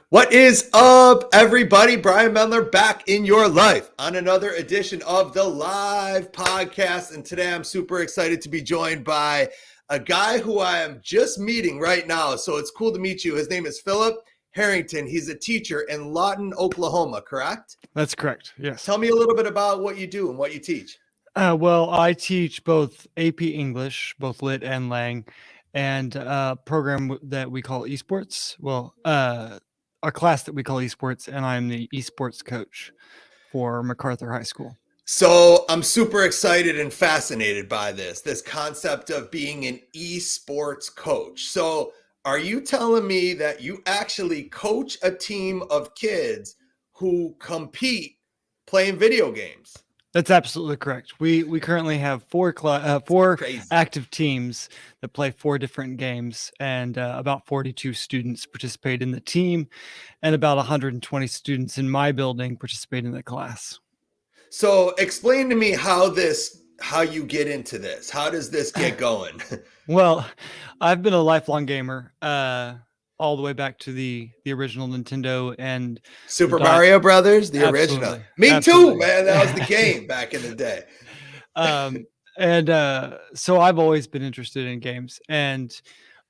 What is up, everybody? Brian Mendler back in your life on another edition of the live podcast. And today I'm super excited to be joined by a guy who I am just meeting right now. So it's cool to meet you. His name is Phil Harrington. He's a teacher in Lawton, Oklahoma, correct? That's correct. Yes. Tell me a little bit about what you do and what you teach. Well, I teach both AP English, both Lit and Lang, and a program that we call Esports. A class that we call Esports, and I'm the esports coach for MacArthur High School. So I'm super excited and fascinated by this concept of being an esports coach. So are you telling me that you actually coach a team of kids who compete playing video games? That's absolutely correct. We currently have four Crazy. active teams that play 4 different games, and about 42 students participate in the team, and about 120 students in my building participate in the class. So explain to me how you get into this. How does this get going? Well, I've been a lifelong gamer, all the way back to the original Nintendo and Super Mario Brothers, the original. Absolutely. Me Absolutely. too, man. That was the game back in the day. So I've always been interested in games. And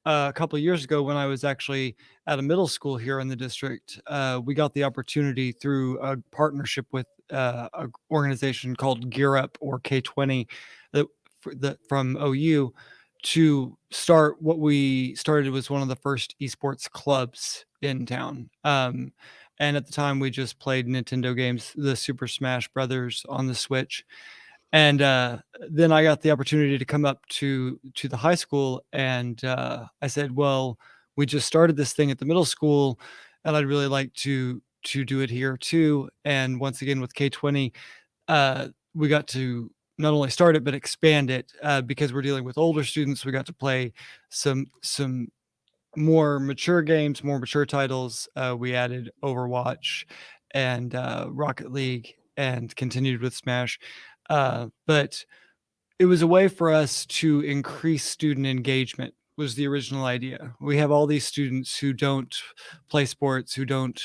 a couple of years ago, when I was actually at a middle school here in the district, we got the opportunity through a partnership with an organization called Gear Up, or K20, from OU, to start what we started was one of the first esports clubs in town. And at the time, we just played Nintendo games, the Super Smash Brothers on the Switch. And then I got the opportunity to come up to the high school, and I said, "Well, we just started this thing at the middle school, and I'd really like to do it here too." And once again, with K20, we got to not only start it but expand it, because we're dealing with older students. We got to play some more mature games, more mature titles. We added Overwatch and Rocket League, and continued with Smash. But it was a way for us to increase student engagement, was the original idea. We have all these students who don't play sports, who don't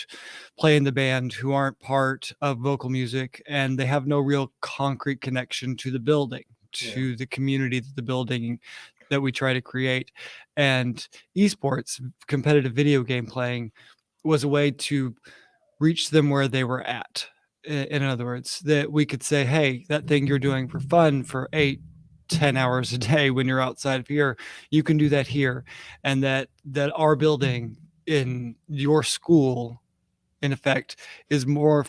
play in the band, who aren't part of vocal music, and they have no real concrete connection to the building, to the community that the building that we try to create. And esports, competitive video game playing, was a way to reach them where they were at. In other words, that we could say, hey, that thing you're doing for fun for 8-10 hours a day when you're outside of here, you can do that here. And that our building in your school, in effect, is more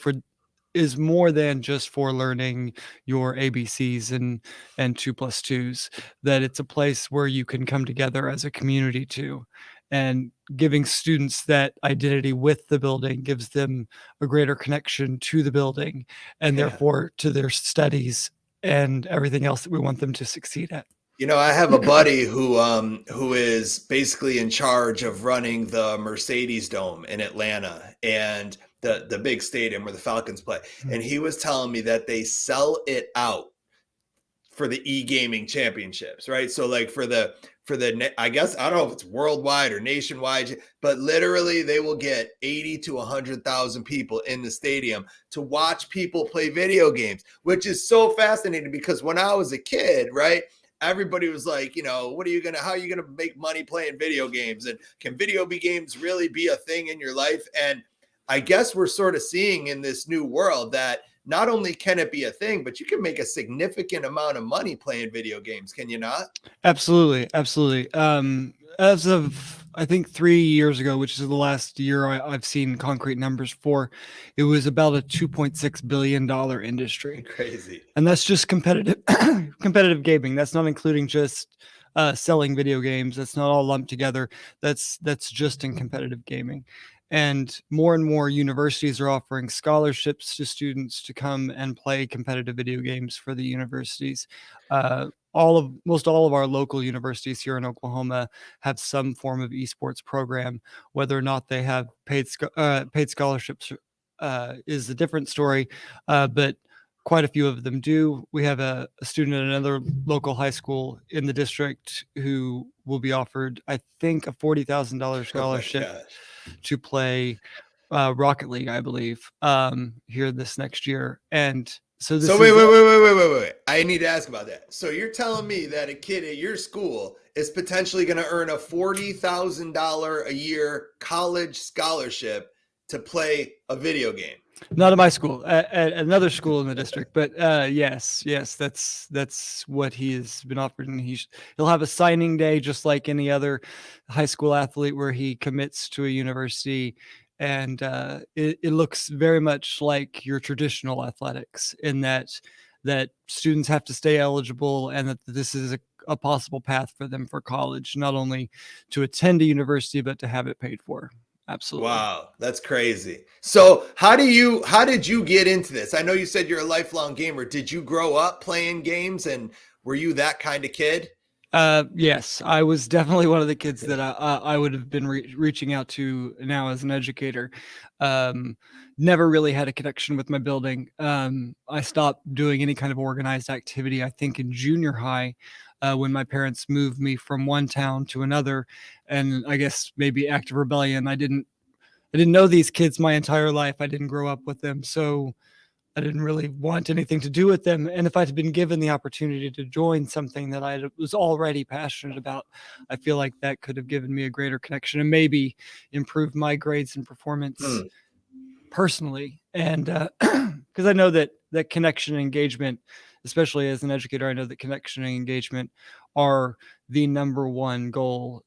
than just for learning your ABCs and 2+2s, that it's a place where you can come together as a community too. And giving students that identity with the building gives them a greater connection to the building, and therefore to their studies and everything else that we want them to succeed at. You know, I have a buddy who is basically in charge of running the Mercedes Dome in Atlanta, and the big stadium where the Falcons play. And he was telling me that they sell it out for the e-gaming championships, right? So like for the I guess I don't know if it's worldwide or nationwide, but literally they will get 80 to 100,000 people in the stadium to watch people play video games, which is so fascinating because when I was a kid, right, everybody was like, you know, how are you gonna make money playing video games? And can video games really be a thing in your life? And I guess we're sort of seeing in this new world that not only can it be a thing, but you can make a significant amount of money playing video games. Can you not? Absolutely. As of, I think, 3 years ago, which is the last year I've seen concrete numbers for, it was about a $2.6 billion industry. Crazy. And that's just competitive gaming. That's not including just selling video games. That's not all lumped together. That's just in competitive gaming. And more universities are offering scholarships to students to come and play competitive video games for the universities. Most all of our local universities here in Oklahoma have some form of esports program. Whether or not they have paid scholarships is a different story, but quite a few of them do. We have a student at another local high school in the district who will be offered, I think, a $40,000 scholarship to play Rocket League, I believe, here this next year. And so So this wait, is wait, wait, wait, wait, wait, wait. I need to ask about that. So you're telling me that a kid at your school is potentially going to earn a $40,000 a year college scholarship to play a video game? not at my school, at another school in the district, but yes, that's what he has been offered, and he'll have a signing day just like any other high school athlete, where he commits to a university, and it looks very much like your traditional athletics in that students have to stay eligible, and that this is a possible path for them for college, not only to attend a university but to have it paid for. Absolutely. Wow, that's crazy. So how did you get into this? I know you said you're a lifelong gamer. Did you grow up playing games and were you that kind of kid? Yes, I was definitely one of the kids that I would have been reaching out to now as an educator. Um, Never really had a connection with my building. I stopped doing any kind of organized activity, I think, in junior high, when my parents moved me from one town to another, and I guess maybe act of rebellion. I didn't know these kids my entire life. I didn't grow up with them, so I didn't really want anything to do with them. And if I'd been given the opportunity to join something that I was already passionate about, I feel like that could have given me a greater connection and maybe improved my grades and performance Hmm, personally. And because I know that connection and engagement, especially as an educator, I know that connection and engagement are the number one goal.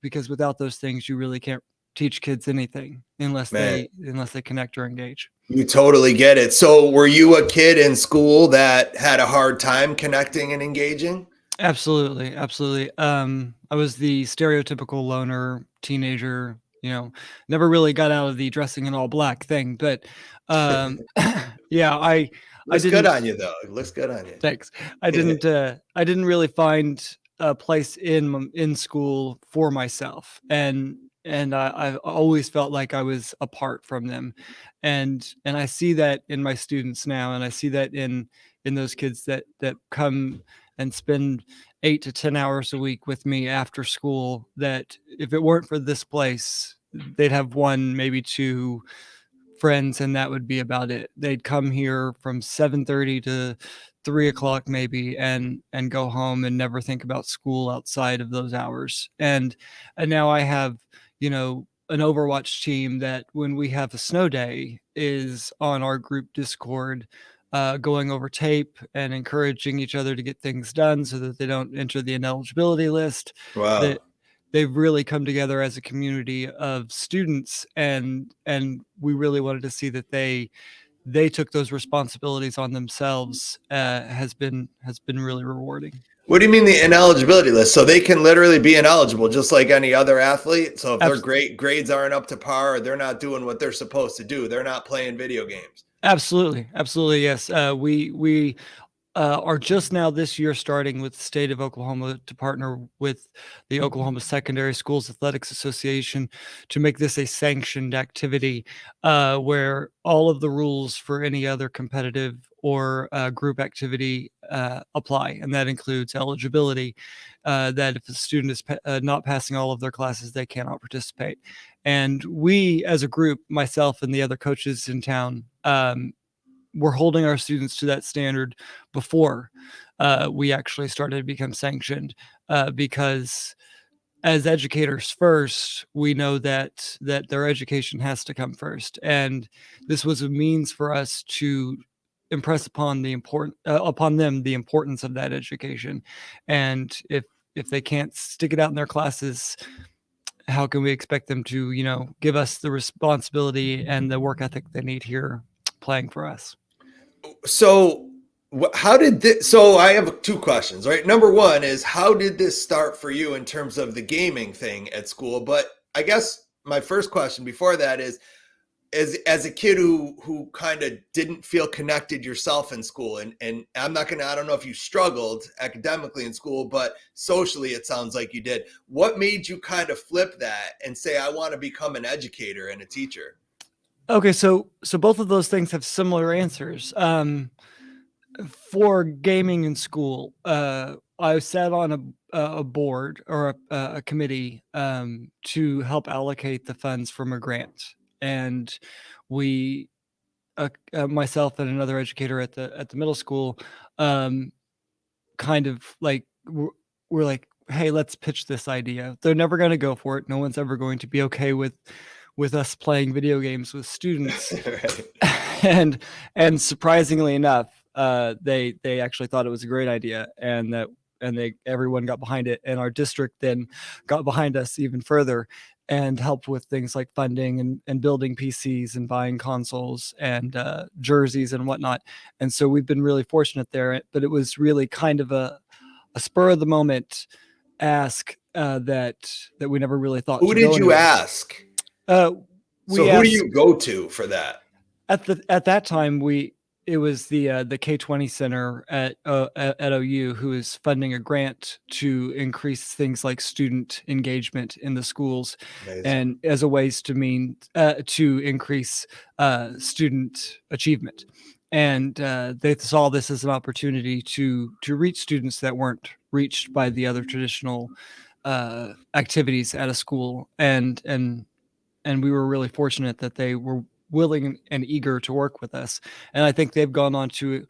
Because without those things, you really can't teach kids anything man, unless they connect or engage. you totally get it. So were you a kid in school that had a hard time connecting and engaging? Absolutely, absolutely. I was the stereotypical loner teenager, never really got out of the dressing in all black thing, but um, yeah, I Looks good didn't. on you though. It looks good on Thanks. you. I didn't really find a place in school for myself, and I've always felt like I was apart from them, and I see that in my students now, and I see that in those kids that come and spend 8 to 10 hours a week with me after school, that if it weren't for this place, they'd have 1, maybe 2 friends, and that would be about it. They'd come here from 7:30 to 3 o'clock maybe, and go home and never think about school outside of those hours. And now I have, an Overwatch team that when we have a snow day is on our group Discord, going over tape and encouraging each other to get things done so that they don't enter the ineligibility list. Wow. That they've really come together as a community of students, and we really wanted to see that they took those responsibilities on themselves. Has been really rewarding. What do you mean the ineligibility list? So they can literally be ineligible just like any other athlete. So if their Abs- great grades aren't up to par or they're not doing what they're supposed to do, they're not playing video games. Absolutely, absolutely, yes. We are just now this year starting with the state of Oklahoma to partner with the Oklahoma Secondary Schools Athletics Association to make this a sanctioned activity, where all of the rules for any other competitive or group activity apply. And that includes eligibility, that if a student is not passing all of their classes, they cannot participate. And we, as a group, myself and the other coaches in town, we're holding our students to that standard before we actually started to become sanctioned, because as educators first, we know that their education has to come first, and this was a means for us to impress upon them the importance of that education. And if they can't stick it out in their classes, how can we expect them to give us the responsibility and the work ethic they need here playing for us? So how did this, so I have two questions, right? Number one is how did this start for you in terms of the gaming thing at school? But I guess my first question before that is as a kid who kind of didn't feel connected yourself in school, and I don't know if you struggled academically in school, but socially it sounds like you did. What made you kind of flip that and say I want to become an educator and a teacher? Okay, so both of those things have similar answers. For gaming in school, I sat on a board or a committee, to help allocate the funds from a grant. and we, myself and another educator at the middle school, kind of like we're like, hey, let's pitch this idea. They're never going to go for it. No one's ever going to be okay with us playing video games with students. Right. and surprisingly enough, they actually thought it was a great idea, and everyone got behind it, and our district then got behind us even further and helped with things like funding and building PCs and buying consoles and jerseys and whatnot. And so we've been really fortunate there. But it was really kind of a spur of the moment ask that we never really thought Who to did go you anywhere. ask? So who do you go to for that? At that time it was the K-20 Center at OU who is funding a grant to increase things like student engagement in the schools. Amazing. And as a ways to increase student achievement. And they saw this as an opportunity to reach students that weren't reached by the other traditional activities at a school. And we were really fortunate that they were willing and eager to work with us. And I think they've gone on to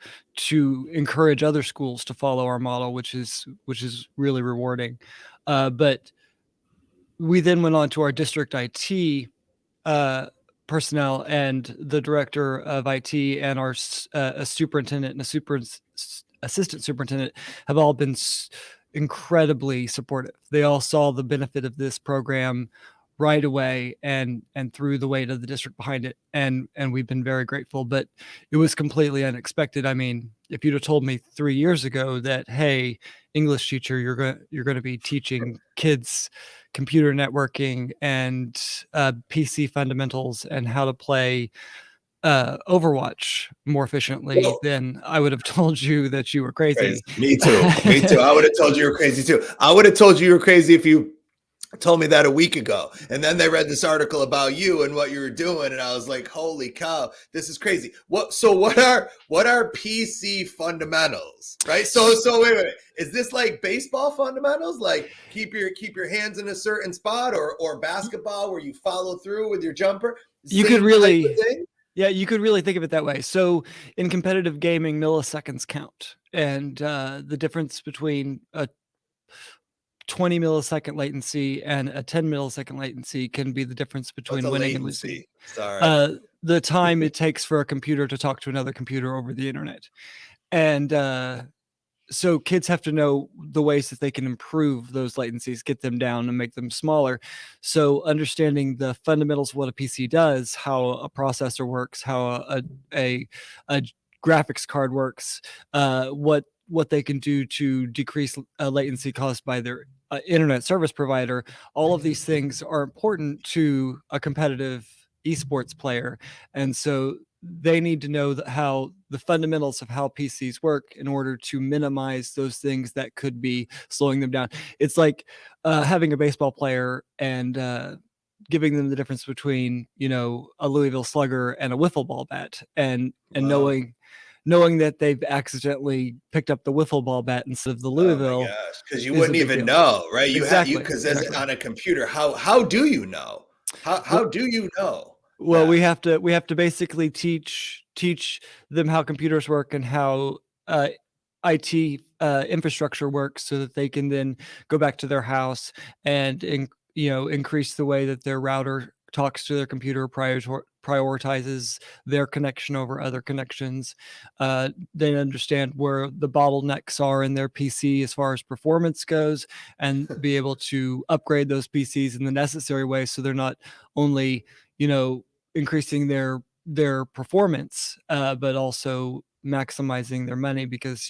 encourage other schools to follow our model, which is really rewarding. But we then went on to our district IT personnel, and the director of IT and our a superintendent and assistant superintendent have all been incredibly supportive. They all saw the benefit of this program right away and threw the weight of the district behind it, and we've been very grateful. But it was completely unexpected. I mean, if you'd have told me 3 years ago that, hey, English teacher, you're going to be teaching kids computer networking and PC fundamentals and how to play Overwatch more efficiently, Well, then I would have told you that you were crazy. Me too. Me too. I would have told you you were crazy too. I would have told you you were crazy if you told me that a week ago. And then they read this article about you and what you were doing, and I was like, holy cow, this is crazy. What are PC fundamentals? Right? So wait. Is this like baseball fundamentals? Like keep your hands in a certain spot, or basketball where you follow through with your jumper? You could really Yeah, you could really think of it that way. So in competitive gaming, milliseconds count. And the difference between a 20 millisecond latency and a 10 millisecond latency can be the difference between winning and losing. Sorry. The time it takes for a computer to talk to another computer over the internet. And so kids have to know the ways that they can improve those latencies, get them down and make them smaller. So understanding the fundamentals of what a PC does, how a processor works, how a graphics card works, what they can do to decrease latency caused by their internet service provider. All of these things are important to a competitive esports player. And so they need to know how the fundamentals of how PCs work in order to minimize those things that could be slowing them down. It's like having a baseball player and giving them the difference between, a Louisville Slugger and a wiffle ball bat, and Wow. knowing that they've accidentally picked up the wiffle ball bat instead of the Oh Louisville. my gosh, because you wouldn't even know, right? Exactly. Because on a computer, how do you know? How do you know? Well, we have to basically teach them how computers work and how IT infrastructure works, so that they can then go back to their house and increase the way that their router talks to their computer, prioritizes their connection over other connections. They understand where the bottlenecks are in their PC as far as performance goes, and be able to upgrade those PCs in the necessary way, so they're not only increasing their performance, but also maximizing their money, because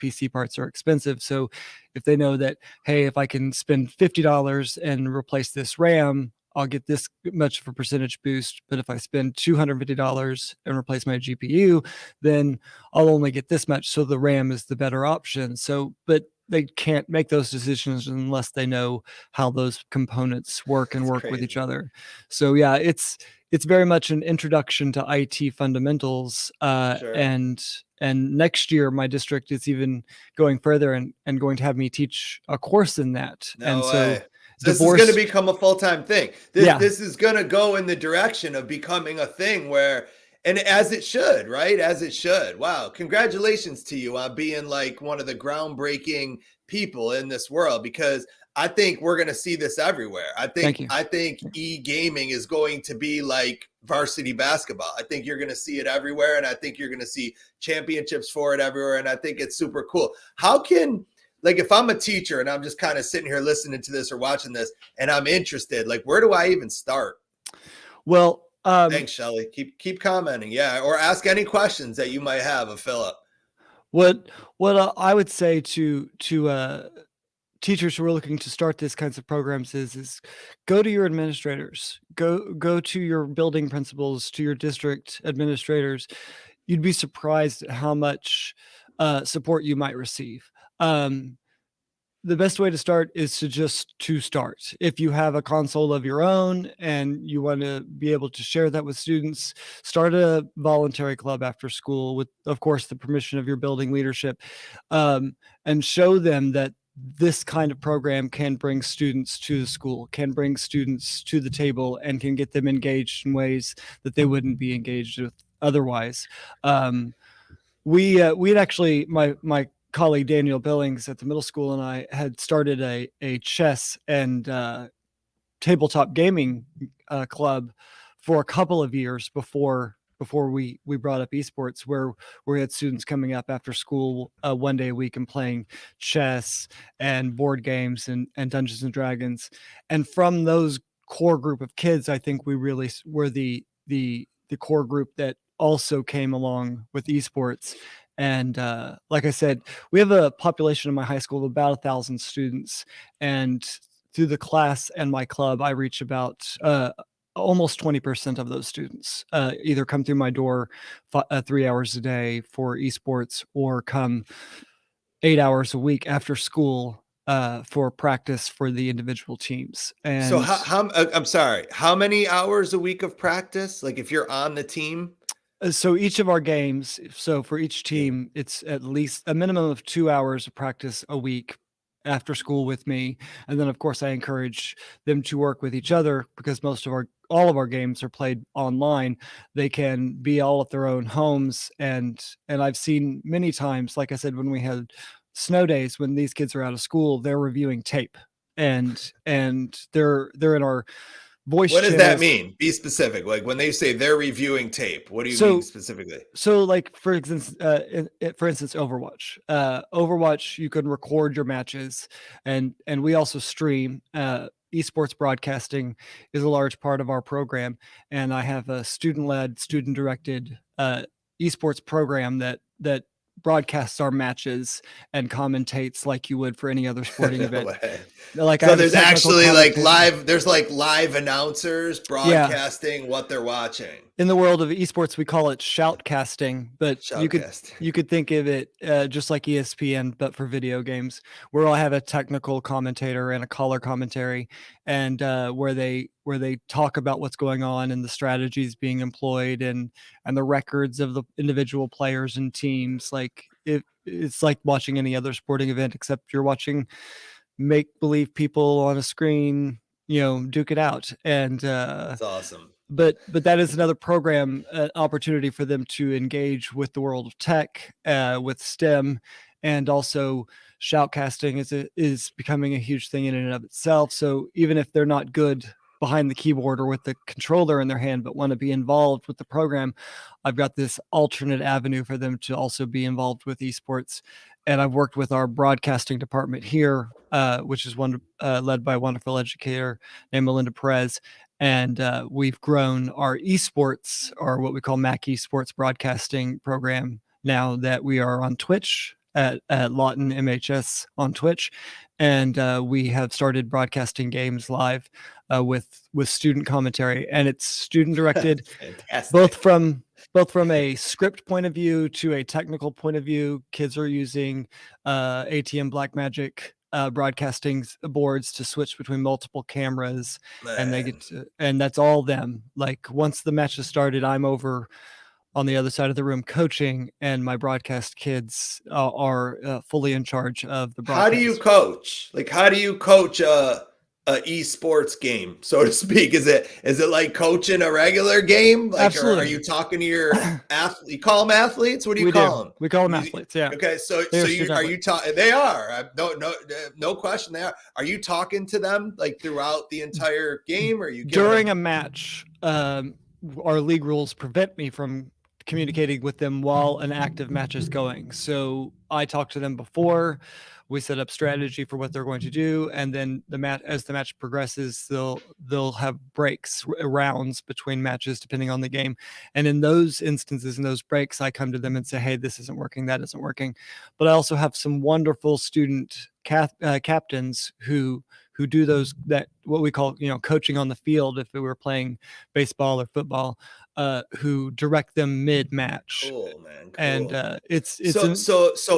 PC parts are expensive. So if they know that, hey, if I can spend $50 and replace this RAM, I'll get this much of a percentage boost. But if I spend $250 and replace my GPU, then I'll only get this much. So the RAM is the better option. So, but they can't make those decisions unless they know how those components work and work with each other. So yeah, it's very much an introduction to IT fundamentals. Sure. And next year, my district is even going further and going to have me teach a course in that. No and way. So this is going to divorced. become a full-time thing. This Yeah, this is going to go in the direction of becoming a thing where, and as it should, right? As it should. Wow. Congratulations to you on being like one of the groundbreaking people in this world, because I think we're going to see this everywhere. I thank think you. I think e-gaming is going to be like varsity basketball. I think you're going to see it everywhere, and I think you're going to see championships for it everywhere, and I think it's super cool. How can, like, if I'm a teacher and I'm just kind of sitting here listening to this or watching this and I'm interested, like, where do I even start? Well, Thanks, Shelly. Keep commenting. Yeah. Or ask any questions that you might have of Philip. what I would say to teachers who are looking to start these kinds of programs is go to your administrators, go to your building principals, to your district administrators. You'd be surprised at how much support you might receive. Um, the best way to start is to start. If you have a console of your own and you want to be able to share that with students, start a voluntary club after school with, of course, the permission of your building leadership, and show them that this kind of program can bring students to the school, can bring students to the table, and can get them engaged in ways that they wouldn't be engaged with otherwise. Um, we had actually, my colleague Daniel Billings at the middle school and I had started a chess and tabletop gaming club for a couple of years before we brought up esports, where we had students coming up after school one day a week and playing chess and board games and Dungeons and Dragons. And from those core group of kids, I think we really were the core group that also came along with esports. And like I said, we have a population in my high school of about 1,000 students, and through the class and my club, I reach about almost 20% of those students either come through my door 3 hours a day for esports, or come 8 hours a week after school for practice for the individual teams. So And I'm sorry, how many hours a week of practice? Like if you're on the team? so each of our games, so for each Yeah. team, it's at least a minimum of 2 hours of practice a week after school with me. And then, of course, I encourage them to work with each other, because all of our games are played online. They can be all at their own homes, and I've seen many times, like I said, when we had snow days when these kids are out of school, they're reviewing tape, and they're in our voice What does that channels. mean? Be specific. Like when they say they're reviewing tape, what do you mean So specifically? like for instance, Overwatch, you can record your matches, and we also stream. Esports broadcasting is a large part of our program, and I have a student-led, student-directed esports program that broadcasts our matches and commentates like you would for any other sporting No event. way. Like, I So have a there's technical actually like commentator. live announcers Yeah, broadcasting what they're watching. in the world of esports, we call it shoutcasting, but Shoutcast. you could think of it just like ESPN, but for video games, where I'll have a technical commentator and a color commentary, and where they talk about what's going on and the strategies being employed, and the records of the individual players and teams. Like, it's like watching any other sporting event, except you're watching make believe people on a screen, duke it out. And That's awesome. but that is another program, opportunity for them to engage with the world of tech, with STEM, and also shoutcasting is becoming a huge thing in and of itself. So even if they're not good behind the keyboard or with the controller in their hand, but want to be involved with the program, I've got this alternate avenue for them to also be involved with esports. And I've worked with our broadcasting department here, which is led by a wonderful educator named Melinda Perez, and we've grown our esports, or what we call Mac Esports broadcasting program, now that we are on Twitch at Lawton MHS on Twitch, and we have started broadcasting games live with student commentary, and it's student directed, both Fantastic. from both from a script point of view to a technical point of view. Kids are using ATM Blackmagic broadcasting boards to switch between multiple cameras, and Man. and that's all them. Like, once the match has started, I'm over on the other side of the room coaching, and my broadcast kids are fully in charge of the How do you broadcast. coach? Like how do you coach a esports game, so to speak? Is it like coaching a regular game? Like, are you Absolutely. talking to your athlete? You call them athletes? What do you We do. call them? We call them athletes. Yeah. Okay, so They are you student are you athletes. talking? They are. No question. They are. Are you talking to them like throughout the entire game? Or are you giving During them? a match, our league rules prevent me from communicating with them while an active match is going. So I talk to them before we set up strategy for what they're going to do, and then as the match progresses, they'll have breaks, rounds between matches depending on the game. And in those instances, in those breaks, I come to them and say, "Hey, this isn't working. That isn't working." But I also have some wonderful student captains who do those, that what we call, coaching on the field if we were playing baseball or football, who direct them mid match. Cool, man. And Cool. it's So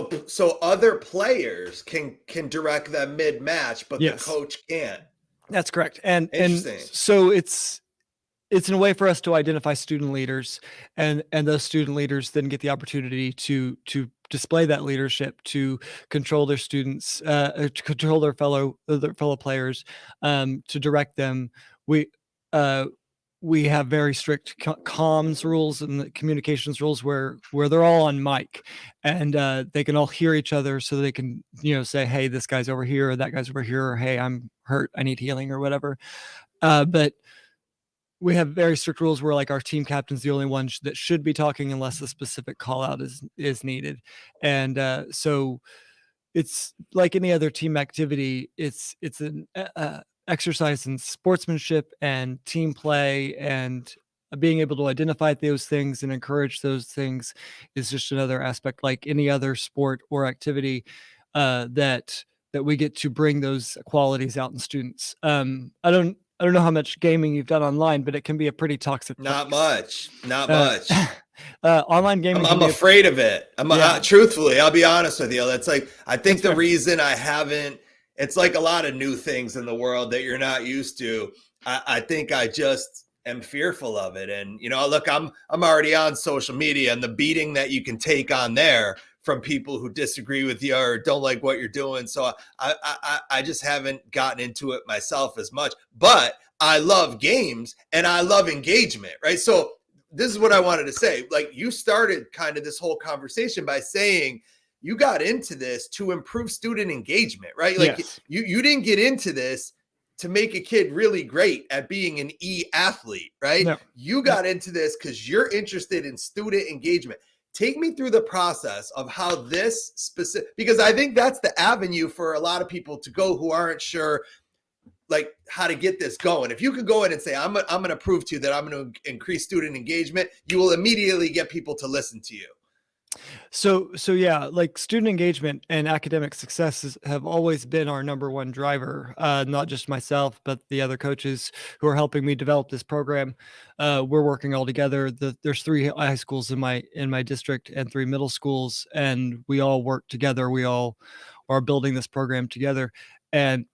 an so other players can direct them mid match, but the yes, coach can't. that's correct. And Interesting. so it's in a way for us to identify student leaders, and those student leaders then get the opportunity to display that leadership, to control their students, to control their fellow players, to direct them. We uh, we have very strict comms rules and the communications rules where they're all on mic, and they can all hear each other, so they can say, "Hey, this guy's over here," or "That guy's over here," or "Hey, I'm hurt, I need healing," or whatever. But we have very strict rules where, like, our team captain's the only one that should be talking unless a specific call out is needed. And so it's like any other team activity. It's an exercise in sportsmanship and team play, and being able to identify those things and encourage those things is just another aspect, like any other sport or activity, that we get to bring those qualities out in students. I don't know how much gaming you've done online, but it can be a pretty toxic Not place. much. Not Uh, much. online gaming can I'm be a afraid of it. yeah, Truthfully, I'll be honest with you. That's like, I that's think the fair. reason I haven't. It's like a lot of new things in the world that you're not used to. I think I just am fearful of it. And look, I'm already on social media, and the beating that you can take on there from people who disagree with you or don't like what you're doing. So I just haven't gotten into it myself as much. But I love games and I love engagement, right? So this is what I wanted to say. Like, you started kind of this whole conversation by saying you got into this to improve student engagement, right? Like, Yes. you didn't get into this to make a kid really great at being an athlete, right? No. You No. got into this because you're interested in student engagement. Take me through the process of how this specific, because I think that's the avenue for a lot of people to go who aren't sure like how to get this going. If you could go in and say, I'm going to prove to you that I'm going to increase student engagement, you will immediately get people to listen to you. So yeah, like, student engagement and academic successes have always been our number one driver. Not just myself, but the other coaches who are helping me develop this program. We're working all together. There's three high schools in my district and three middle schools, and we all work together. We all are building this program together, and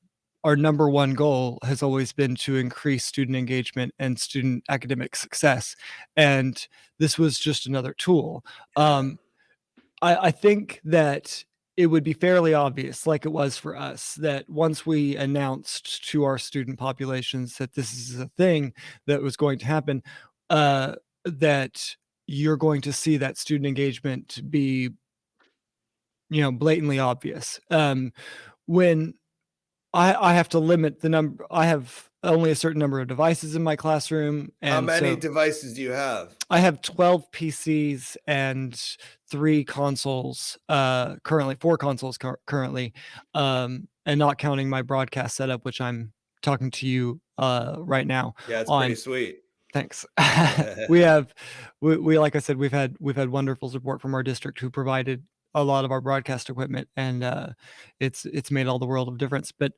our number one goal has always been to increase student engagement and student academic success. And this was just another tool. Yeah. I think that it would be fairly obvious, like it was for us, that once we announced to our student populations that this is a thing that was going to happen, that you're going to see that student engagement be, blatantly obvious. When I have to limit the number, I have only a certain number of devices in my classroom, How and many so devices do you have? I have 12 PCs and 3 consoles, currently 4 consoles currently, and not counting my broadcast setup, which I'm talking to you, right now Yeah, it's pretty on. sweet. Thanks. We have we like I said, we've had wonderful support from our district who provided a lot of our broadcast equipment, and, it's made all the world of difference. But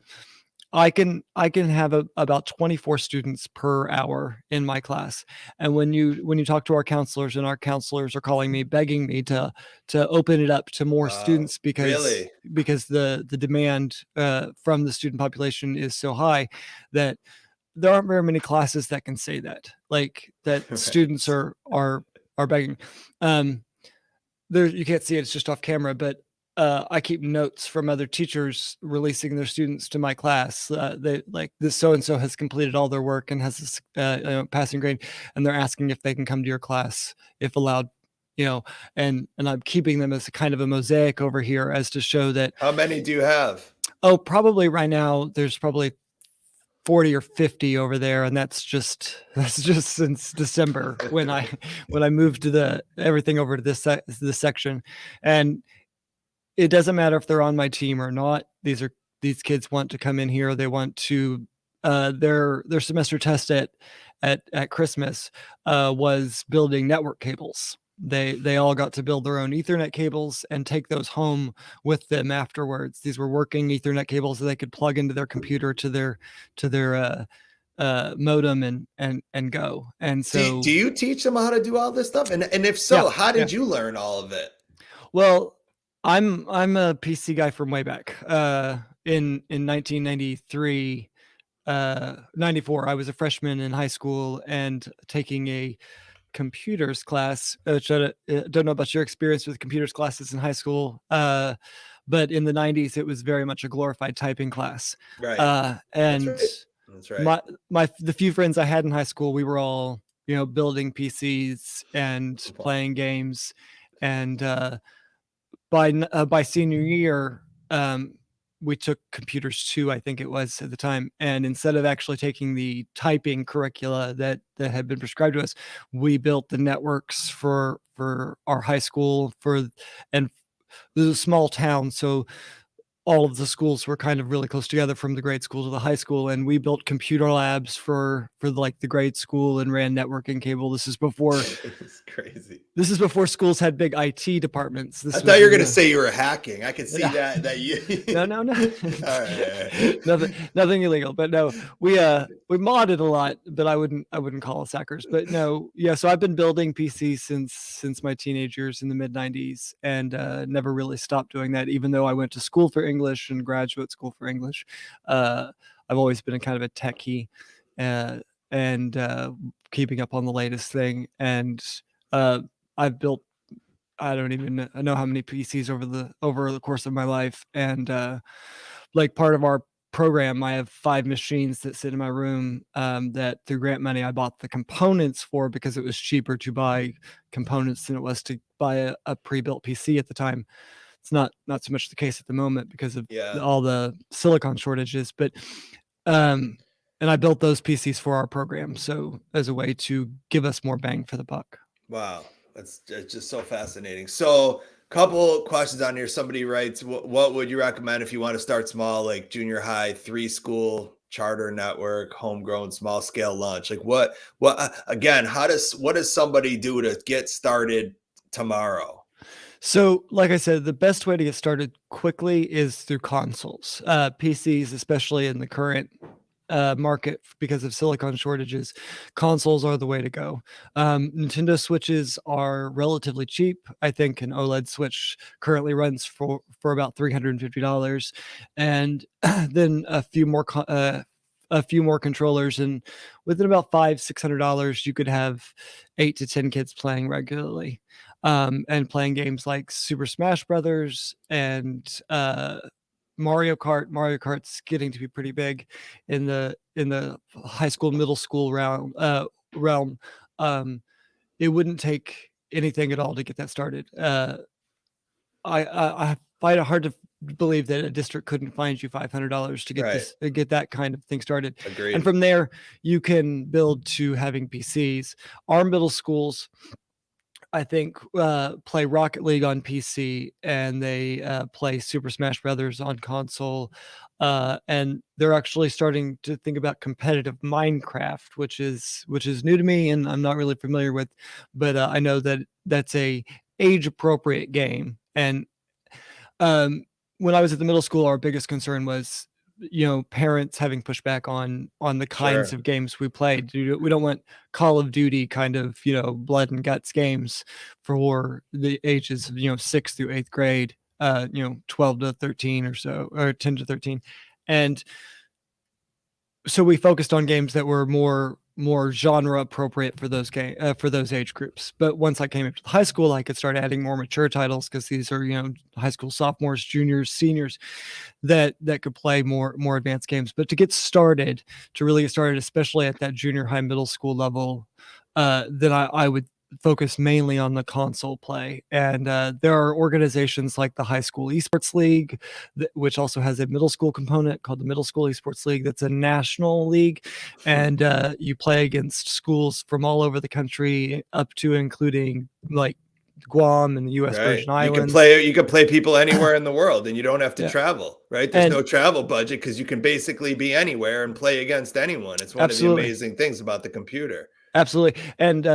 I can have about 24 students per hour in my class. And when you talk to our counselors, and our counselors are calling me, begging me to open it up to more Wow. students, because Really? the demand, from the student population is so high, that there aren't very many classes that can say that, like, that students Right. are begging. Um, there, you can't see it, it's just off camera, but I keep notes from other teachers releasing their students to my class. They like this so and so has completed all their work and has a passing grade, and they're asking if they can come to your class if allowed. And I'm keeping them as a kind of a mosaic over here as to show that. How many do you have? Oh, probably right now there's probably 40 or 50 over there, and that's just since December when I moved to everything over to this section. And it doesn't matter if they're on my team or not. These kids want to come in here. They want to their semester test at Christmas was building network cables. They all got to build their own Ethernet cables and take those home with them afterwards. These were working Ethernet cables that they could plug into their computer to their modem and go. And so, Do you teach them how to do all this stuff? And if yeah, so, how yeah. did you learn all of it? Well, I'm a PC guy from way back. In 1993, 94, I was a freshman in high school and taking a computers class. Don't know about your experience with computers classes in high school, but in the 90s, it was very much a glorified typing class. Right. That's And right. That's right. the few friends I had in high school, we were all building PCs and playing games, and by senior year, we took computers 2, I think it was at the time, and instead of actually taking the typing curricula that had been prescribed to us, we built the networks for our high school. And it was a small town, so all of the schools were kind of really close together from the grade school to the high school, and we built computer labs for like the grade school and ran networking cable. This is before It's crazy. this is before schools had big IT departents. I thought you were going to say you were hacking. I could see Yeah. that you. No. All right. Nothing illegal. But no, we modded a lot, but I wouldn't call us hackers. But no, yeah. So I've been building PCs since my teenage years in the mid '90s, and never really stopped doing that. Even though I went to school for English and graduate school for English, I've always been a kind of a techie, uh, and keeping up on the latest thing. And I've built, I don't even know how many PCs over the course of my life. And like part of our program, I have 5 machines that sit in my room, that through grant money I bought the components for because it was cheaper to buy components than it was to buy a pre-built PC at the time. It's not so much the case at the moment because of Yeah. all the silicon shortages, but and I built those PCs for our program, so as a way to give us more bang for the buck. Wow. That's just so fascinating. So, couple questions on here. Somebody writes, what would you recommend if you want to start small, like junior high, 3 school charter network, homegrown, small scale lunch? Like again, what does somebody do to get started tomorrow? So, like I said, the best way to get started quickly is through consoles. PCs, especially in the current market because of silicon shortages, consoles are the way to go. Nintendo Switches are relatively cheap. I think an OLED Switch currently runs for about $350, and then a few more controllers, and within about $500-600, you could have 8 to 10 kids playing regularly, and playing games like Super Smash Brothers and Mario Kart. Mario Kart's getting to be pretty big in the high school, middle school realm. Um, it wouldn't take anything at all to get that started. I find it hard to believe that a district couldn't find you $500 to Right. get that kind of thing started. Agreed. And from there, you can build to having PCs. Our middle schools, I think, play Rocket League on PC, and they play Super Smash Brothers on console, and they're actually starting to think about competitive Minecraft, which is new to me and I'm not really familiar with, but I know that that's a age appropriate game. And um, when I was at the middle school, our biggest concern was, parents having pushback on the kinds Sure. of games we played. We don't want Call of Duty kind of, blood and guts games for the ages of, 6th through 8th grade, 12 to 13 or so, or 10 to 13. And so we focused on games that were more genre appropriate for those for those age groups. But once I came into high school, I could start adding more mature titles because these are, high school sophomores, juniors, seniors that could play more advanced games. But to really get started, especially at that junior high, middle school level, then I would focus mainly on the console play. And there are organizations like the High School Esports League, which also has a middle school component called the Middle School Esports League. That's a national league, and you play against schools from all over the country, up to including like Guam and the U.S. Right. Virgin Islands. You can play people anywhere in the world, and you don't have to Yeah, travel, right? There's and no travel budget because you can basically be anywhere and play against anyone. It's one of the absolutely. amazing things about the computer. Absolutely, and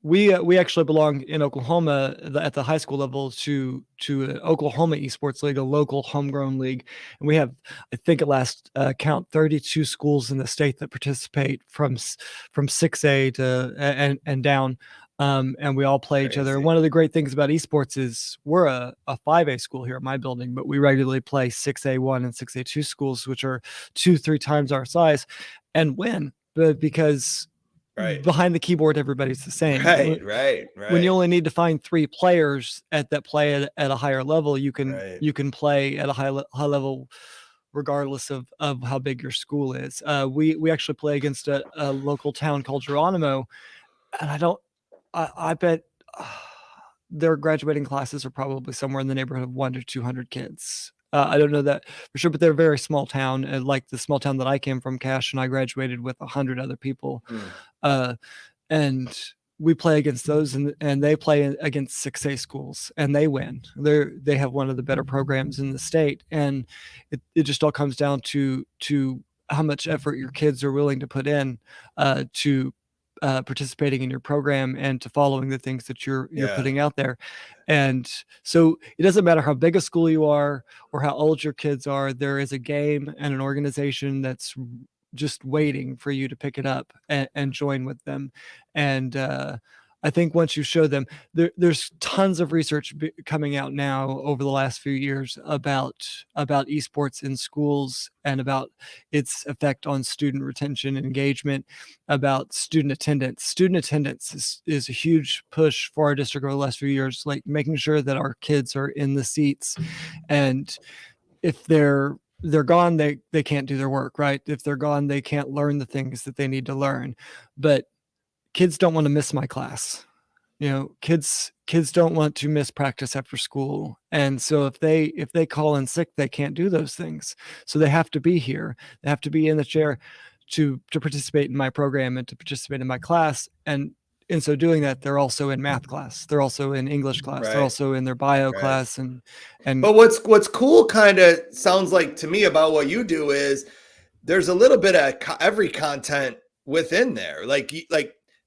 we actually belong in Oklahoma at the high school level to an Oklahoma Esports League, a local homegrown league, and we have, I think at last count, 32 schools in the state that participate from 6A to and down, and we all play each other. And Crazy. one of the great things about esports is we're a 5A school here at my building, but we regularly play 6A1 and 6A2 schools, which are 2-3 times our size, and win, but because Right. behind the keyboard, everybody's the same. Right. When you only need to find 3 players that play at a higher level, you can play at a high level regardless of how big your school is. We actually play against a local town called Geronimo, and I bet their graduating classes are probably somewhere in the neighborhood of 1 to 200 kids. I don't know that for sure, but they're a very small town, and like the small town that I came from, Cash, and I graduated with 100 other people. Uh, and we play against those, and they play against 6A schools, and they win. They have one of the better programs in the state, and it just all comes down to how much effort your kids are willing to put in to participating in your program and to following the things that you're putting out there. And so it doesn't matter how big a school you are or how old your kids are, there is a game and an organization that's just waiting for you to pick it up and join with them. And I think once you show them, there's tons of research coming out now over the last few years about esports in schools and about its effect on student retention and engagement, about student attendance. Student attendance is a huge push for our district over the last few years, like making sure that our kids are in the seats, and if they're gone, they can't do their work, right? If they're gone, they can't learn the things that they need to learn. But kids don't want to miss my class. Kids don't want to miss practice after school. And so if they call in sick, they can't do those things. So they have to be here. They have to be in the chair to participate in my program and to participate in my class. And in so doing that, they're also in math class. They're also in English class. They're also in their bio class. And But what's cool kind of sounds like to me about what you do is there's a little bit of every content within there. Like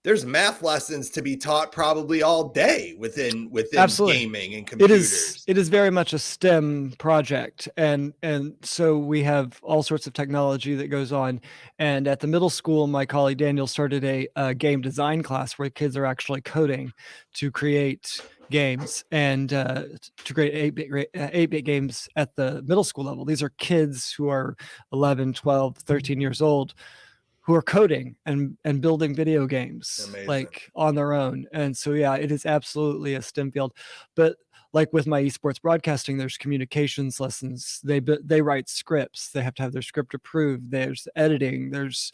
there's math lessons to be taught probably all day within absolutely. Gaming and computers. It is very much a STEM project, and so we have all sorts of technology that goes on. And at the middle school, my colleague Daniel started a game design class where kids are actually coding to create games and to create 8-bit games at the middle school level. These are kids who are 11, 12, 13 years old, who are coding and building video games. Amazing. Like on their own. And so, yeah, it is absolutely a STEM field. But like with my esports broadcasting, there's communications lessons. They write scripts. They have to have their script approved. There's editing. There's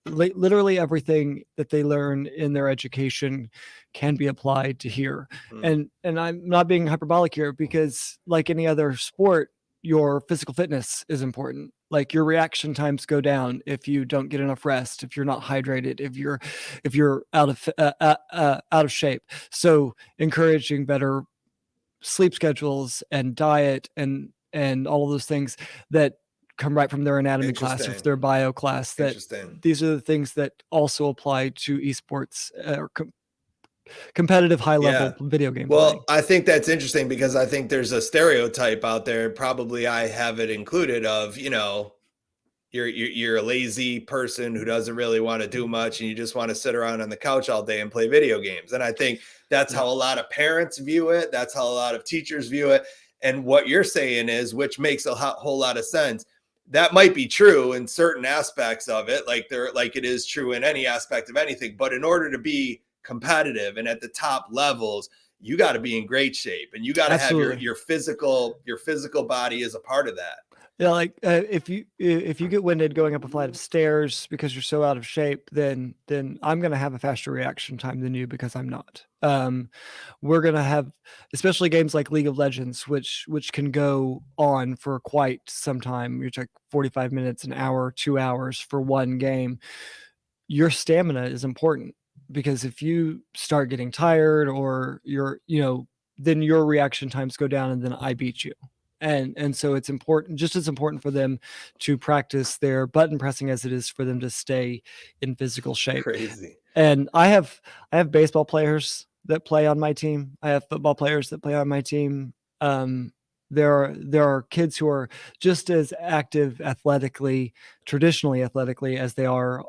literally everything that they learn in their education can be applied to here. And I'm not being hyperbolic here, because like any other sport, your physical fitness is important. Like your reaction times go down if you don't get enough rest, if you're not hydrated, if you're out of shape. So encouraging better sleep schedules and diet and all of those things that come right from their anatomy class or their bio class, that these are the things that also apply to esports or competitive high level video game playing. I think that's interesting because I think there's a stereotype out there, probably I have it included, of you're a lazy person who doesn't really want to do much and you just want to sit around on the couch all day and play video games. And I think that's how a lot of parents view it. That's how a lot of teachers view it. And what you're saying is, which makes a whole lot of sense, that might be true in certain aspects of it, like it is true in any aspect of anything. But in order to be competitive and at the top levels, you got to be in great shape, and you got to have your physical body as a part of that. Yeah, like if you get winded going up a flight of stairs because you're so out of shape, then I'm gonna have a faster reaction time than you because I'm not. We're gonna have, especially games like League of Legends, which can go on for quite some time. You're like 45 minutes, an hour, 2 hours for one game. Your stamina is important because if you start getting tired or then your reaction times go down and then I beat you. And so it's important, just as important for them to practice their button pressing as it is for them to stay in physical shape. Crazy. And I have baseball players that play on my team. I have football players that play on my team. There are kids who are just as active traditionally athletically, as they are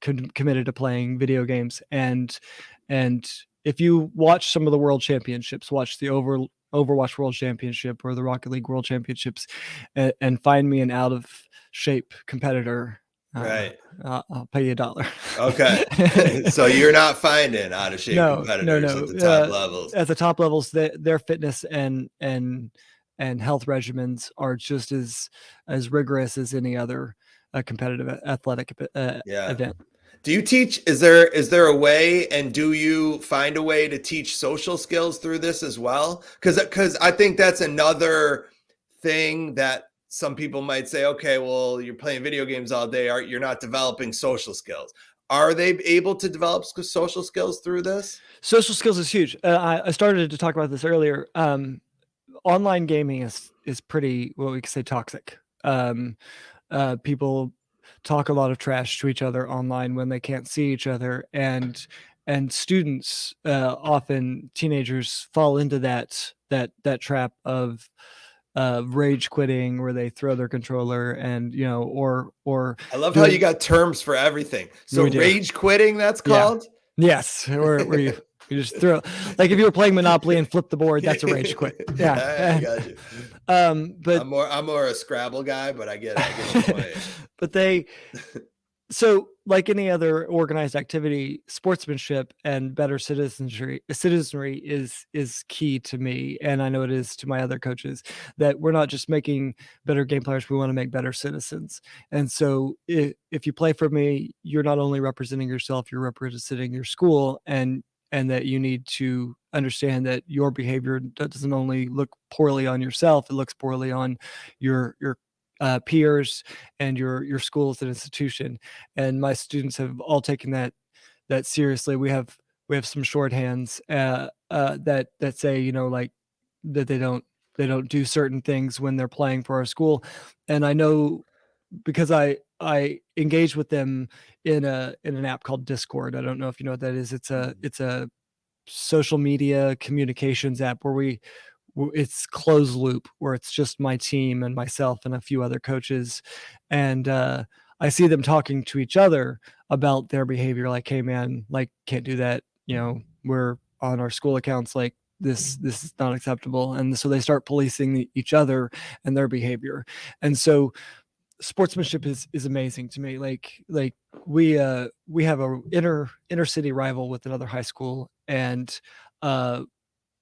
committed to playing video games. And if you watch some of the world championships, watch the Overwatch World Championship or the Rocket League World Championships, and find me an out of shape competitor, right? I'll pay you $1. Okay. So you're not finding out of shape competitors no. at the top levels. At the top levels, their fitness and health regimens are just as rigorous as any other competitive athletic event. Do you teach? Is there a way, and do you find a way to teach social skills through this as well? Because I think that's another thing that some people might say, okay, well, you're playing video games all day, you're not developing social skills. Are they able to develop social skills through this? Social skills is huge. I started to talk about this earlier. Online gaming is pretty, what we could say, toxic. People talk a lot of trash to each other online when they can't see each other, and students, often teenagers, fall into that trap of rage quitting, where they throw their controller and or I love how you got terms for everything. So rage quitting, that's called? Yes, where you just throw, like if you were playing Monopoly and flip the board, that's a rage quit. Yeah, I got you. But I'm more a Scrabble guy, but I get the point. But so like any other organized activity, sportsmanship and better citizenry is key to me, and I know it is to my other coaches, that we're not just making better game players, we want to make better citizens. And so if you play for me, you're not only representing yourself, you're representing your school, and that you need to understand that your behavior doesn't only look poorly on yourself, it looks poorly on your peers and your school as an institution. And my students have all taken that seriously. We have some shorthands that say, like, that they don't do certain things when they're playing for our school. And I know, because I engage with them in an app called Discord. I don't know if you know what that is. It's a social media communications app where it's closed loop, where it's just my team and myself and a few other coaches. And I see them talking to each other about their behavior, like, hey man, like, can't do that, we're on our school accounts, like, this is not acceptable. And so they start policing each other and their behavior. And so sportsmanship is amazing to me. Like we have a inner city rival with another high school, and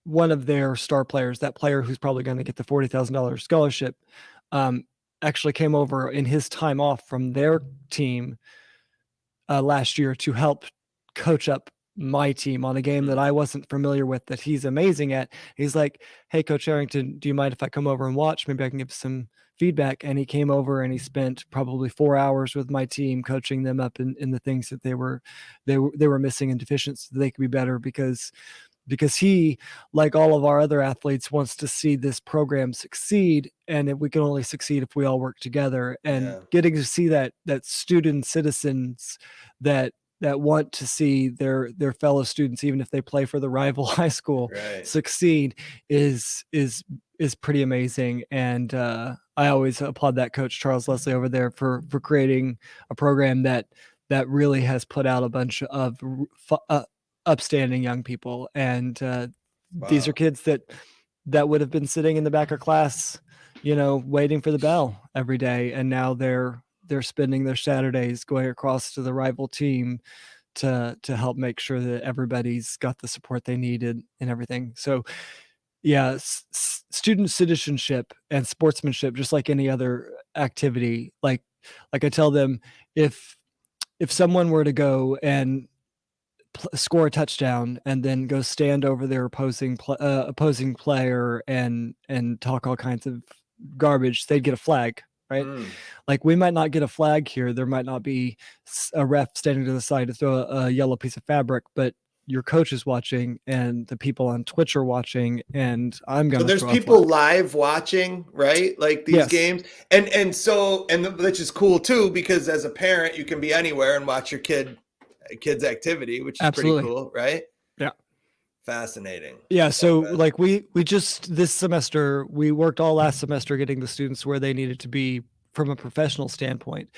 one of their star players, that player who's probably going to get the $40,000 scholarship, actually came over in his time off from their team last year to help coach up my team on a game that I wasn't familiar with, that he's amazing at. He's like, hey, Coach Harrington, do you mind if I come over and watch? Maybe I can give some feedback. And he came over and he spent probably 4 hours with my team, coaching them up in the things that they were missing and deficient, so they could be better, because he, like all of our other athletes, wants to see this program succeed. And we can only succeed if we all work together. And getting to see that student citizens that want to see their fellow students, even if they play for the rival high school, succeed is pretty amazing. And I always applaud that coach, Charles Leslie, over there, for creating a program that really has put out a bunch of upstanding young people. And these are kids that would have been sitting in the back of class, waiting for the bell every day, and now they're spending their Saturdays going across to the rival team to help make sure that everybody's got the support they needed and everything. So yeah, student citizenship and sportsmanship, just like any other activity. Like I tell them, if someone were to go and score a touchdown and then go stand over their opposing player and talk all kinds of garbage, they'd get a flag, right? Mm. Like, we might not get a flag here. There might not be a ref standing to the side to throw a yellow piece of fabric, but your coach is watching and the people on Twitch are watching, and I'm So going to there's throw a flag. people live watching, right? Like these Yes, games. And which is cool too, because as a parent, you can be anywhere and watch your kid's activity, which is pretty absolutely. cool, right? Yeah. Fascinating. Yeah, so Okay. like we just this semester, we worked all last semester getting the students where they needed to be from a professional standpoint,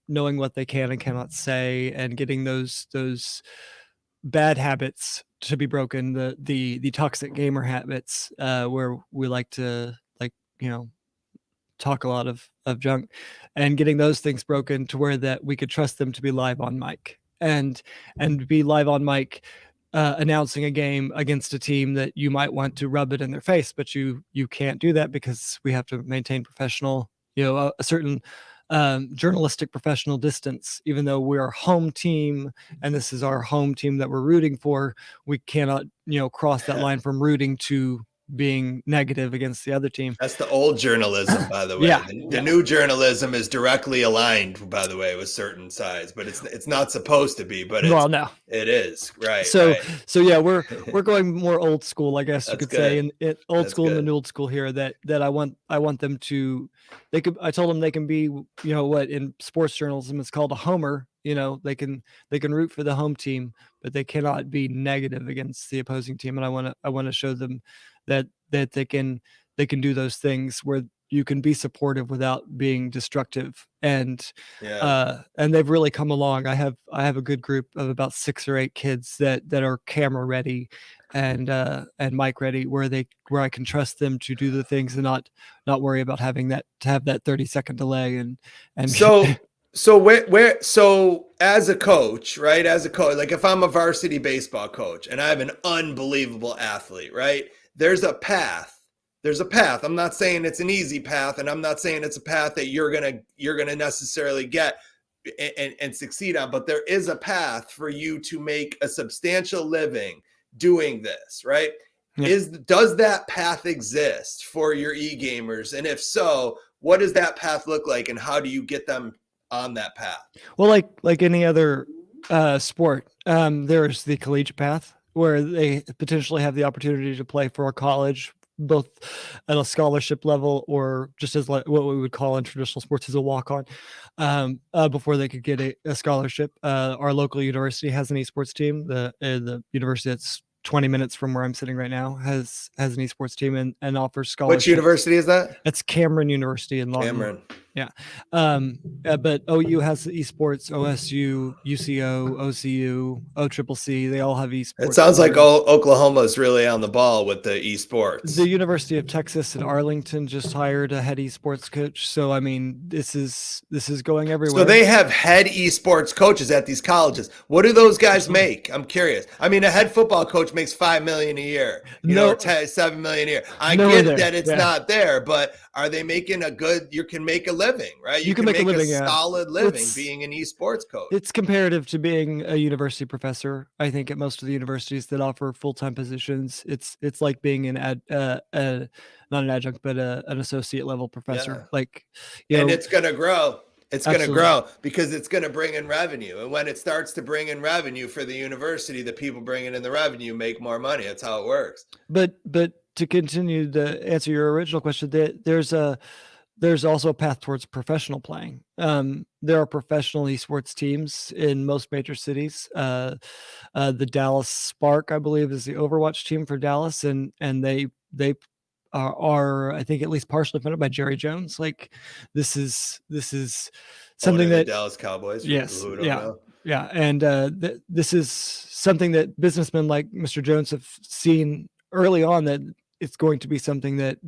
knowing what they can and cannot say, and getting those bad habits to be broken, the toxic gamer habits, where we like to, like, talk a lot of junk, and getting those things broken to where that we could trust them to be live on mic, and be live on mic, announcing a game against a team that you might want to rub it in their face, but you can't do that because we have to maintain professional, a certain journalistic professional distance. Even though we're a home team and this is our home team that we're rooting for, we cannot cross that line from rooting to being negative against the other team. That's the old journalism, by the way. Yeah, The yeah. new journalism is directly aligned, by the way, with certain sides, but it's not supposed to be, but Well, no. it is. Right, So right. so yeah, we're going more old school, I guess you That's could say, good. and old That's school and the good. new old school here. That I want them to. They could. I told them they can be. What in sports journalism is called a homer. They can root for the home team, but they cannot be negative against the opposing team. And I want to show them that they can do those things where you can be supportive without being destructive. Yeah. And they've really come along. I have a good group of about 6 or 8 kids that are camera ready and mic ready, where I can trust them to do the things and not worry about having that to have that 30-second delay and So so as a coach, right? As a coach, like if I'm a varsity baseball coach and I have an unbelievable athlete, right? There's a path. There's a path. I'm not saying it's an easy path, and I'm not saying it's a path that you're gonna necessarily get and succeed on, but there is a path for you to make a substantial living doing this, right? yeah. Does that path exist for your e-gamers? And if so, what does that path look like, and how do you get them on that path? Well, like any other sport, there's the collegiate path where they potentially have the opportunity to play for a college, both at a scholarship level or just as like what we would call in traditional sports as a walk on, before they could get a scholarship. Our local university has an esports team. The university that's 20 minutes from where I'm sitting right now has an esports team and offers Which scholarships. university is that? That's Cameron University in Lawton. Cameron. Yeah. But OU has the esports, OSU, UCO, OCU, OCCC. They all have It esports sounds like programs. Oklahoma is really on the ball with the The esports. University of Texas at Arlington just hired a head esports coach. So I mean, this is going So everywhere. they have head esports coaches at these colleges. What do those guys Absolutely. make? I'm curious. I mean, a head football coach makes 5 million a year, or No, 7 million a year. I nowhere get there. that it's Yeah. not there, but are they making a good? You can make a living, right? You You can can make a make a living. Yeah. solid living It's being an esports coach. it's comparative to being a university professor. I think at most of the universities that offer full-time positions, it's like being not an adjunct, but an associate level professor. Yeah. Like, And it's going to grow. It's going to absolutely. grow because it's going to bring in revenue. And when it starts to bring in revenue for the university, the people bringing in the revenue make more money. That's how it works. But to continue to answer your original question, there's also a path towards professional playing. There are professional esports teams in most major cities. The Dallas Spark, I believe, is the Overwatch team for Dallas, and they are, I think, at least partially funded by Jerry Jones. Like, this is something Owner the that, Dallas Cowboys, for people yes, who don't yeah, know. yeah, and this is something that businessmen like Mr. Jones have seen early on, that it's going to be something that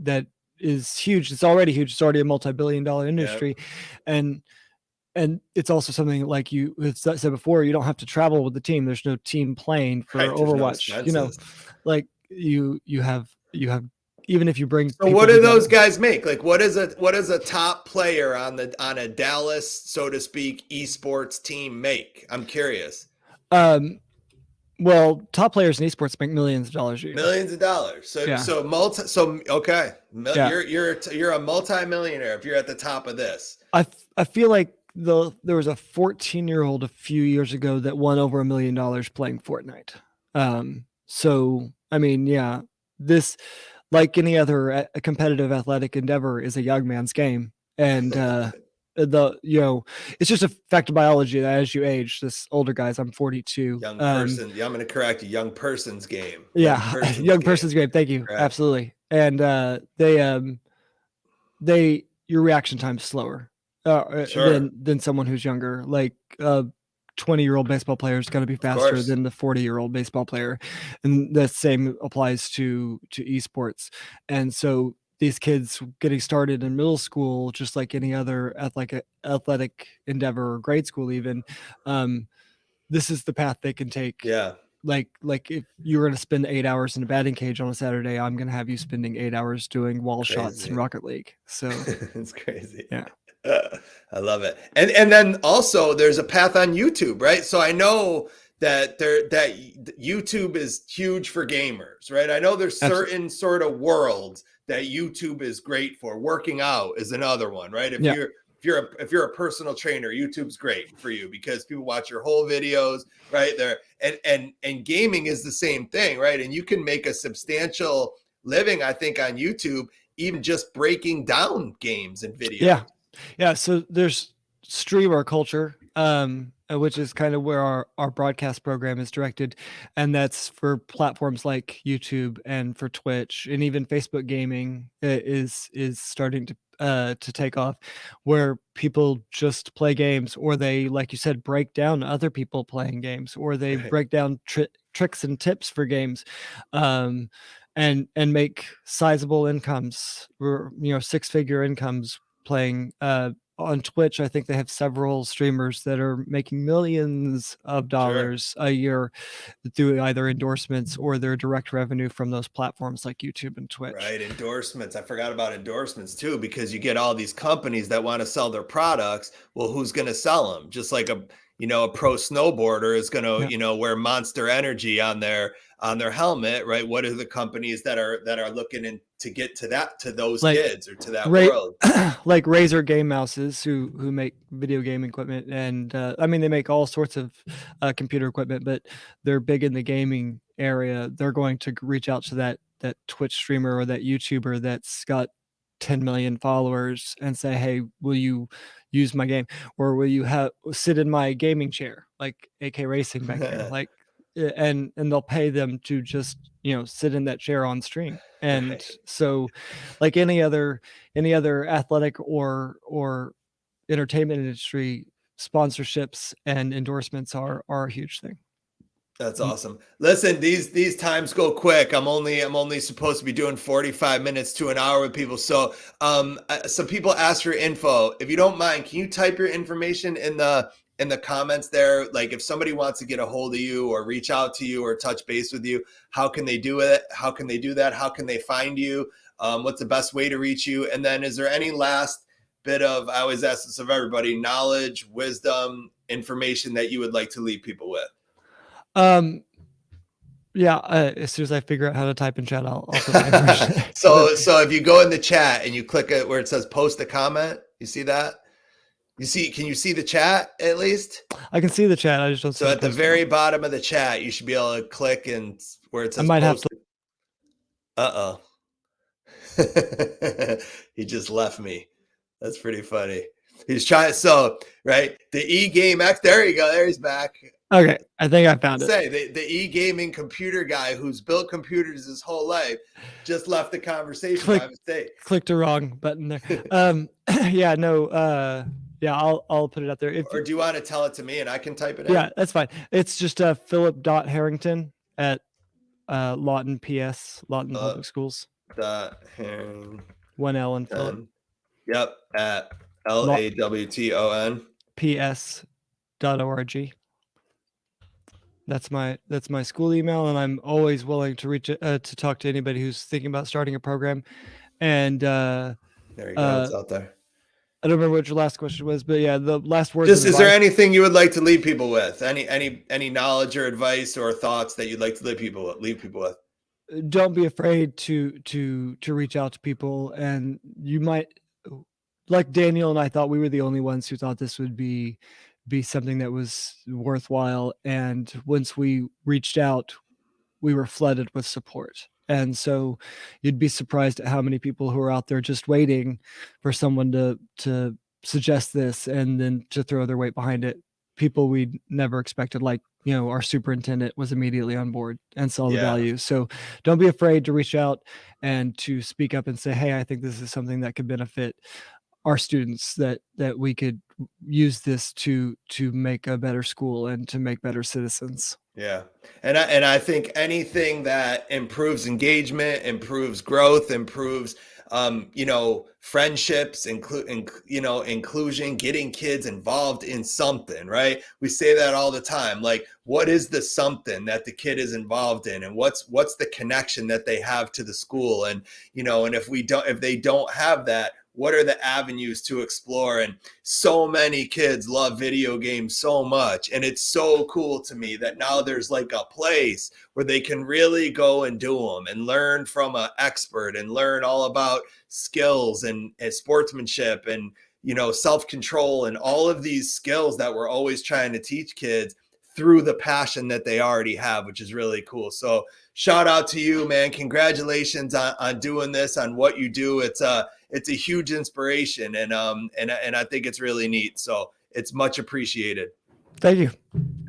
is huge. It's already huge. It's already a multi-billion-dollar industry, and it's also something like you said before. You don't have to travel with the team. There's no team playing for Right, there's no Overwatch. You know, expenses. like you have even if you bring So people what do together. those guys make? Like what is a top player on a Dallas, so to speak, esports team make? I'm curious. Well, top players in esports make millions of dollars a year. Millions of dollars. So Yeah. okay. Yeah. You're a multi-millionaire if you're at the top of this. I feel like there was a 14-year-old a few years ago that won over $1 million playing Fortnite. So I mean, yeah, this, like any other competitive athletic endeavor, is a young man's game, and it's just a fact of biology that as you age, this older guys, I'm 42. Young person. Yeah, I'm going to correct you. Young person's game. Yeah, Young person's young game. person's game. Thank you. Correct. Absolutely. And your reaction time's slower Sure. than someone who's younger. Like 20-year-old baseball player is going to be faster course. than the 40-year-old baseball player, and the same applies to esports. And so these kids getting started in middle school, just like any other athletic endeavor, or grade school even, this is the path they can take. Yeah. Like if you were going to spend 8 hours in a batting cage on a Saturday, I'm going to have you spending 8 hours doing wall shots in Rocket League. So It's crazy. yeah. I love it. And then also there's a path on YouTube, right? So I know that YouTube is huge for gamers, right? I know there's certain sort of worlds that YouTube is great for. Working out is another one, right? If you're a personal trainer, YouTube's great for you because people watch your whole videos, right? There and gaming is the same thing, right? And you can make a substantial living, I think, on YouTube, even just breaking down games and videos. Yeah. So there's streamer culture, which is kind of where our broadcast program is directed. And that's for platforms like YouTube and for Twitch, and even Facebook gaming is starting to take off, where people just play games, or they, like you said, break down other people playing games, or they break down tricks and tips for games. And make sizable incomes, or 6-figure incomes playing on Twitch. I think they have several streamers that are making millions of dollars a year through either endorsements or their direct revenue from those platforms like YouTube and Twitch. Right, endorsements. I forgot about endorsements too, because you get all these companies that want to sell their products. Well, who's going to sell them? Just like a pro snowboarder is going to wear Monster Energy on their helmet, right? What are the companies that are looking to get to those kids or to that world? Like Razer Game Mouses, who make video game equipment, and I mean, they make all sorts of computer equipment, but they're big in the gaming area. They're going to reach out to that Twitch streamer or that YouTuber that's got 10 million followers and say, hey, will you use my game, or will you sit in my gaming chair, like AK Racing back here, like, and they'll pay them to just sit in that chair on stream. And so, like any other athletic or entertainment industry, sponsorships and endorsements are a huge thing. That's awesome. Listen, these times go quick. I'm only supposed to be doing 45 minutes to an hour with people. So some people ask for info. If you don't mind, can you type your information in the comments there? Like if somebody wants to get a hold of you or reach out to you or touch base with you, how can they do it? How can they do that? How can they find you? What's the best way to reach you? And then is there any last bit of, I always ask this of everybody, knowledge, wisdom, information that you would like to leave people with? Yeah, as soon as I figure out how to type in chat, I'll put my information. So if you go in the chat and you click it where it says post a comment, you see that? Can you see the chat at least? I can see the chat. I just don't see. So at the very bottom of the chat, you should be able to click and where it says I might post. have to. He just left me. That's pretty funny. He's trying. So, right. The E-Game X. There you go. There he's back. Okay. I think I found it. The e-gaming computer guy who's built computers his whole life just left the conversation by mistake. Clicked the wrong button there. Yeah, no. Yeah, I'll put it up there. Or do you want to tell it to me and I can type it in? Yeah, that's fine. It's just Philip.Harrington at Lawton PS, Lawton Public Schools. Harrington One L in Philip. Yep, at Law- LAWTON. ps.org. That's my school email, and I'm always willing to to talk to anybody who's thinking about starting a program. And There you go. It's out there. I don't remember what your last question was, but yeah, the last words. Just, is there anything you would like to leave people with? Any knowledge or advice or thoughts that you'd like to leave people with? Don't be afraid to reach out to people, and you might, like Daniel and I thought we were the only ones who thought this would be something that was worthwhile. And once we reached out, we were flooded with support. And so you'd be surprised at how many people who are out there just waiting for someone to suggest this and then to throw their weight behind it. People we never expected, like, our superintendent was immediately on board and saw the value. So don't be afraid to reach out and to speak up and say, hey, I think this is something that could benefit our students, that we could use this to make a better school and to make better citizens. Yeah. And I think anything that improves engagement, improves growth, improves, friendships, inclusion, getting kids involved in something, right? We say that all the time. Like, what is the something that the kid is involved in, and what's the connection that they have to the school? And, and if they don't have that, what are the avenues to explore? And so many kids love video games so much. And it's so cool to me that now there's like a place where they can really go and do them and learn from an expert and learn all about skills and sportsmanship and, self-control and all of these skills that we're always trying to teach kids through the passion that they already have, which is really cool. So shout out to you, man. Congratulations on doing this, on what you do. It's a huge inspiration, and I think it's really neat. So it's much appreciated. Thank you.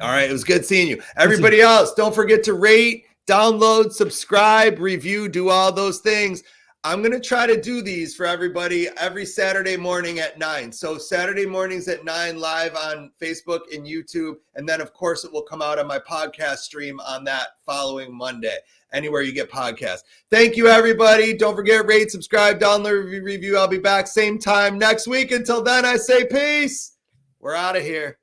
All right. It was good seeing you. Everybody else, don't forget to rate, download, subscribe, review, do all those things. I'm going to try to do these for everybody every Saturday morning at 9. So Saturday mornings at 9 live on Facebook and YouTube. And then, of course, it will come out on my podcast stream on that following Monday, anywhere you get podcasts. Thank you, everybody. Don't forget, rate, subscribe, download, review. I'll be back same time next week. Until then, I say peace. We're out of here.